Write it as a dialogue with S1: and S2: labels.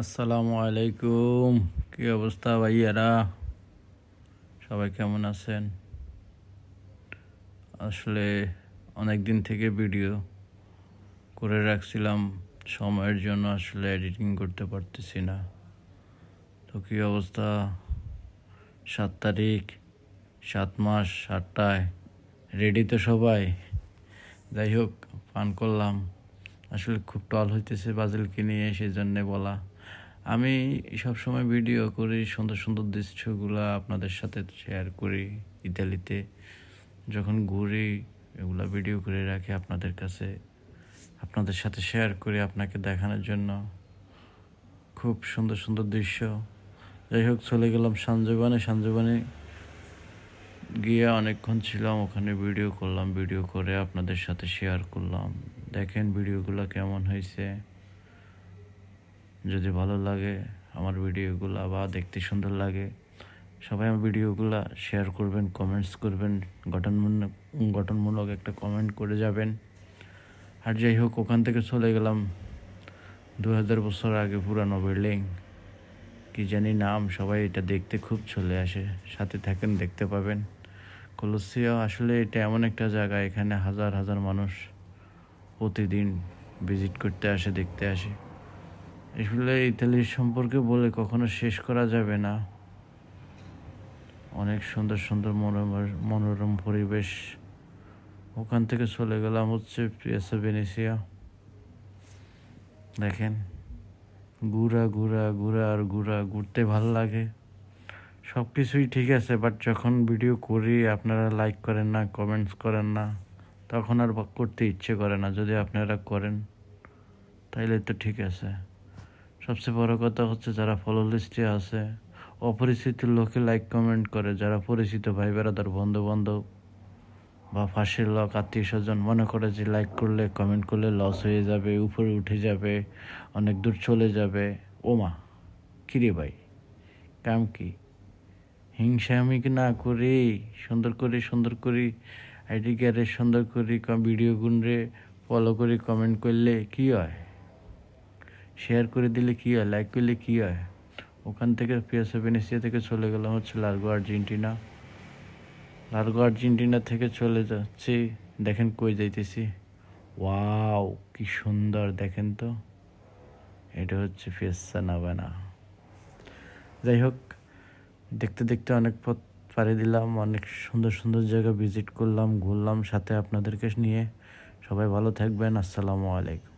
S1: আসসালামু আলাইকুম। কি অবস্থা ভাইয়ারা? সবাই কেমন আছেন? আসলে অনেক দিন থেকে ভিডিও করে রাখছিলাম, সময়ের জন্য আসলে এডিটিং করতে পারতেছি না। তো কি অবস্থা? 7 তারিখ, 7 মাস 7টায় রেডি তো সবাই? যাই হোক, পান করলাম। আসলে খুব টল হইতেছে বাজিলকে নিয়ে, সেই জন্যে বলা। আমি সবসময় ভিডিও করি, সুন্দর সুন্দর দৃশ্যগুলো আপনাদের সাথে শেয়ার করি। ইতালিতে যখন ঘুরি এগুলা ভিডিও করে রাখি আপনাদের কাছে, আপনাদের সাথে শেয়ার করি আপনাকে দেখানোর জন্য। খুব সুন্দর সুন্দর দৃশ্য। যাই হোক, চলে গেলাম সানজীবনে গিয়ে অনেকক্ষণ ছিলাম ওখানে, ভিডিও করলাম। ভিডিও করে আপনাদের সাথে শেয়ার করলাম। দেখেন ভিডিওগুলো কেমন হয়েছে। যদি ভালো লাগে আমার ভিডিওগুলো বা দেখতে সুন্দর লাগে, সবাই আমার ভিডিওগুলো শেয়ার করবেন, কমেন্টস করবেন, গঠনমূলক একটা কমেন্ট করে যাবেন। আর যাই হোক, ওখান থেকে চলে গেলাম 2000 বছর আগে, পুরানো বিল্ডিং, কি জানি নাম, সবাই এটা দেখতে খুব চলে আসে। সাথে থাকেন, দেখতে পাবেন। কলোসিয়া আসলে এটা এমন একটা জায়গা, এখানে হাজার হাজার মানুষ প্রতিদিন ভিজিট করতে আসে, দেখতে আসে। আসলে ইতালির সম্পর্কে বলে কখনো শেষ করা যাবে না। অনেক সুন্দর সুন্দর মনোরম পরিবেশ। ওখান থেকে চলে গেলাম হচ্ছে পিয়াসা ভেনেসিয়া। দেখেন, ঘুরতে ভালো লাগে। সব কিছুই ঠিক আছে, বাট যখন ভিডিও করি আপনারা লাইক করেন না, কমেন্টস করেন না, তখন আর করতে ইচ্ছে করে না। যদি আপনারা করেন তাইলে তো ঠিক আছে। সবচেয়ে বড় কথা হচ্ছে, যারা ফলো লিস্টে আছে, অপরিচিত লোকে লাইক কমেন্ট করে। যারা পরিচিত ভাই বেড়াদার, বন্ধু বান্ধব বা ফাঁসের লোক, আত্মীয় স্বজন মনে করে যে লাইক করলে, কমেন্ট করলে লস হয়ে যাবে, উপরে উঠে যাবে, অনেক দূর চলে যাবে। ওমা, কিরে ভাই, কাম কি? হিংসা আমি কি না করি? সুন্দর করি আইডি কার্ডে সুন্দর করি ভিডিও গুণরে ফলো করি, কমেন্ট করলে কি হয়, শেয়ার করে দিলে কি হয়, লাইক করলে কি হয়। ওখান থেকে পিয়াসা ভেনেসিয়া থেকে চলে গেলাম হচ্ছে লার্গো আর্জেন্টিনা থেকে চলে যাচ্ছি। দেখেন কই যাইতেছি। ওয়াও, কি সুন্দর! দেখেন তো, এটা হচ্ছে ফিয়েস্তা নাভানা। যাই হোক, দেখতে দেখতে অনেক পথ পাড়ি দিলাম, অনেক সুন্দর সুন্দর জায়গা ভিজিট করলাম, ঘুরলাম সাথে আপনাদেরকে নিয়ে। সবাই ভালো থাকবেন। আসসালামু আলাইকুম।